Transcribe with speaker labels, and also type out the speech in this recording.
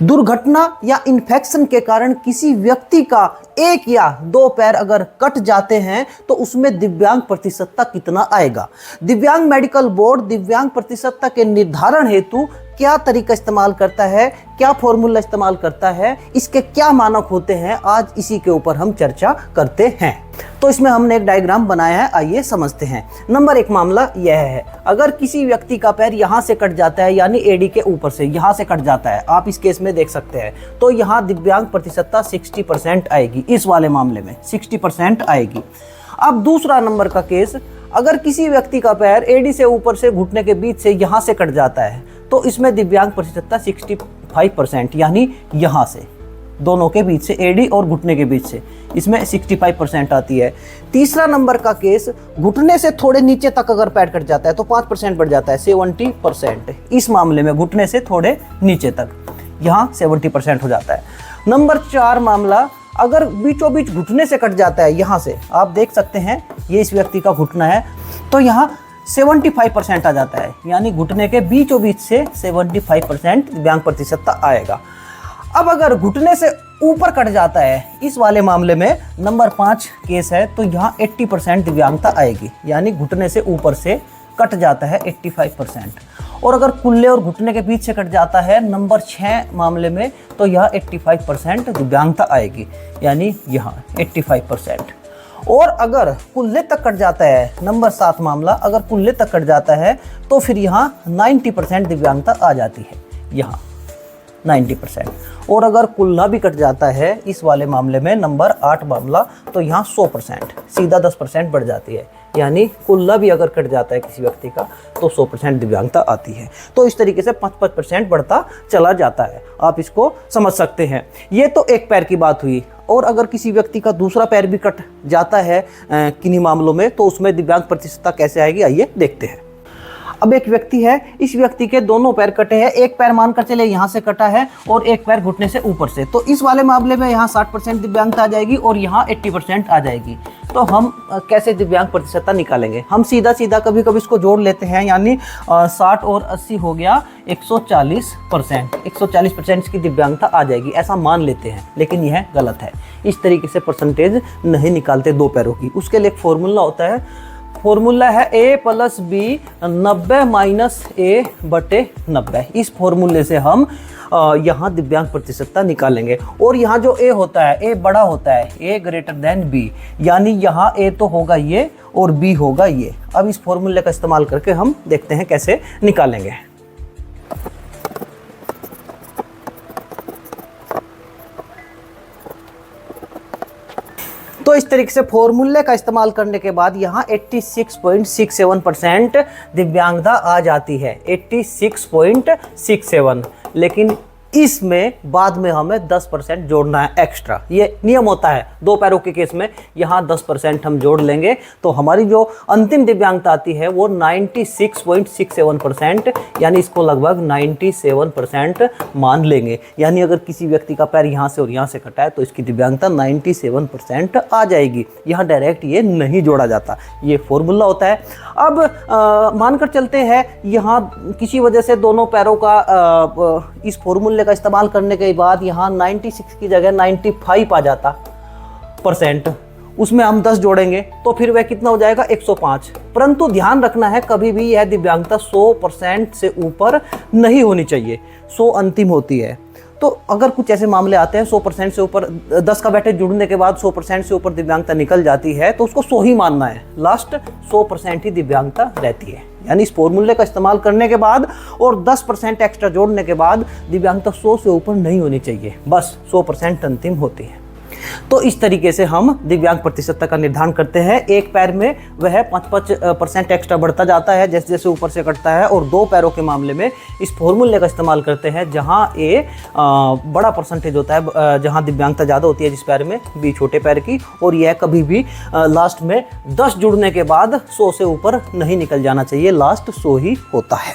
Speaker 1: दुर्घटना या इन्फेक्शन के कारण किसी व्यक्ति का एक या दो पैर अगर कट जाते हैं तो उसमें दिव्यांग प्रतिशतता कितना आएगा। दिव्यांग मेडिकल बोर्ड दिव्यांग प्रतिशतता के निर्धारण हेतु क्या तरीका इस्तेमाल करता है, क्या फॉर्मूला इस्तेमाल करता है, इसके क्या मानक होते हैं, आज इसी के ऊपर हम चर्चा करते हैं। तो इसमें हमने एक डायग्राम बनाया है, आइए समझते हैं। नंबर एक मामला यह है, अगर किसी व्यक्ति का पैर यहाँ से कट जाता है, यानी एडी के ऊपर से यहाँ से कट जाता है, आप इस केस में देख सकते हैं, तो यहाँ दिव्यांग प्रतिशतता 60% आएगी। इस वाले मामले में 60% आएगी। अब दूसरा नंबर का केस, अगर किसी व्यक्ति का पैर एडी से ऊपर से घुटने के बीच से यहाँ से कट जाता है, तो इसमें दिव्यांग प्रतिशतता 65%, यानी यहाँ से दोनों के बीच से, एडी और घुटने के बीच से, इसमें 65% आती है। तीसरा नंबर का केस, घुटने से थोड़े नीचे तक अगर पैर कट जाता है तो 5% बढ़ जाता है, 70%। इस मामले में घुटने से थोड़े नीचे तक, यहाँ 70% हो जाता है। नंबर 4 मामला, अगर बीचों बीच घुटने से कट जाता है, यहाँ से आप देख सकते हैं ये इस व्यक्ति का घुटना है, तो यहाँ 75% आ जाता है, यानी घुटने के बीचों बीच से 75% दिव्यांग प्रतिशतता आएगा। अब अगर घुटने से ऊपर कट जाता है, इस वाले मामले में नंबर 5 केस है, तो यहाँ 80% दिव्यांगता आएगी, यानी घुटने से ऊपर से कट जाता है 85%। और अगर कुल्ले और घुटने के बीच से कट जाता है, नंबर 6 मामले में, तो यह 85% दिव्यांगता आएगी, यानी यहाँ 85%। और अगर कुल्ले तक कट जाता है, नंबर 7 मामला, अगर कुल्ले तक कट जाता है तो फिर यहाँ 90% दिव्यांगता आ जाती है, यहाँ 90%। और अगर कुल्ला भी कट जाता है, इस वाले मामले में नंबर 8 मामला, तो यहाँ 100%, सीधा 10% बढ़ जाती है, यानी कुल्ला भी अगर कट जाता है किसी व्यक्ति का तो 100% दिव्यांगता आती है। तो इस तरीके से 5% बढ़ता चला जाता है, आप इसको समझ सकते हैं। ये तो एक पैर की बात हुई। और अगर किसी व्यक्ति का दूसरा पैर भी कट जाता है किन्हीं मामलों में, तो उसमें दिव्यांग प्रतिशतता कैसे आएगी, आइए देखते हैं। अब एक व्यक्ति है, इस व्यक्ति के दोनों पैर कटे हैं, एक पैर मानकर चले यहाँ से कटा है और एक पैर घुटने से ऊपर से, तो इस वाले मामले में यहाँ 60% दिव्यांगता आ जाएगी और यहाँ 80% आ जाएगी। तो हम कैसे दिव्यांग प्रतिशतता निकालेंगे? हम सीधा सीधा कभी कभी इसको जोड़ लेते हैं, यानी 60 और 80 हो गया 140%। 140% की दिव्यांगता आ जाएगी, ऐसा मान लेते हैं, लेकिन यह गलत है। इस तरीके से परसेंटेज नहीं निकालते दो पैरों की। उसके लिए एक फॉर्मूला होता है, फॉर्मूला है a + b 90 - a / 90। इस फॉर्मूले से हम यहाँ दिव्यांग प्रतिशतता निकालेंगे। और यहाँ जो a होता है, a बड़ा होता है, a > b, यानी यहाँ a तो होगा ये और b होगा ये। अब इस फॉर्मूले का इस्तेमाल करके हम देखते हैं कैसे निकालेंगे। तो इस तरीके से फॉर्मूले का इस्तेमाल करने के बाद यहाँ 86.67% दिव्यांगता आ जाती है, 86.67। लेकिन इसमें बाद में हमें 10% जोड़ना है एक्स्ट्रा, ये नियम होता है। दो पैरों के केस में यहाँ 10% हम जोड़ लेंगे, तो हमारी जो अंतिम दिव्यांगता आती है वो 96.67%, यानी इसको लगभग 97% मान लेंगे। यानी अगर किसी व्यक्ति का पैर यहाँ से और यहाँ से कटा है तो इसकी दिव्यांगता 97% आ जाएगी। यहाँ डायरेक्ट ये नहीं जोड़ा जाता, ये फॉर्मूला होता है। अब मानकर चलते हैं यहाँ किसी वजह से दोनों पैरों का इस फॉर्मूले का इस्तेमाल करने के बाद यहाँ 96 की जगह 95 आ जाता %, उसमें हम 10 जोड़ेंगे तो फिर वह कितना हो जाएगा, 105। परंतु ध्यान रखना है, कभी भी यह दिव्यांगता 100% से ऊपर नहीं होनी चाहिए, 100 अंतिम होती है। तो अगर कुछ ऐसे मामले आते हैं 100% से ऊपर, 10 का बैठे जुड़ने के बाद 100% से ऊपर दिव्यांगता निकल जाती है, तो उसको 100 ही मानना है, लास्ट 100% ही दिव्यांगता रहती है। यानी इस फॉर्मूले का इस्तेमाल करने के बाद और 10% एक्स्ट्रा जोड़ने के बाद दिव्यांगता 100 से ऊपर नहीं होनी चाहिए, बस 100% अंतिम होती है। तो इस तरीके से हम दिव्यांग प्रतिशतता का निर्धारण करते हैं। एक पैर में वह 5% एक्स्ट्रा बढ़ता जाता है जैसे जैसे ऊपर से कटता है, और दो पैरों के मामले में इस फॉर्मूले का इस्तेमाल करते हैं जहां ए बड़ा परसेंटेज होता है, जहां दिव्यांगता ज़्यादा होती है जिस पैर में, बी छोटे पैर की, और यह कभी भी लास्ट में 10 जुड़ने के बाद 100 से ऊपर नहीं निकल जाना चाहिए, लास्ट 100 ही होता है।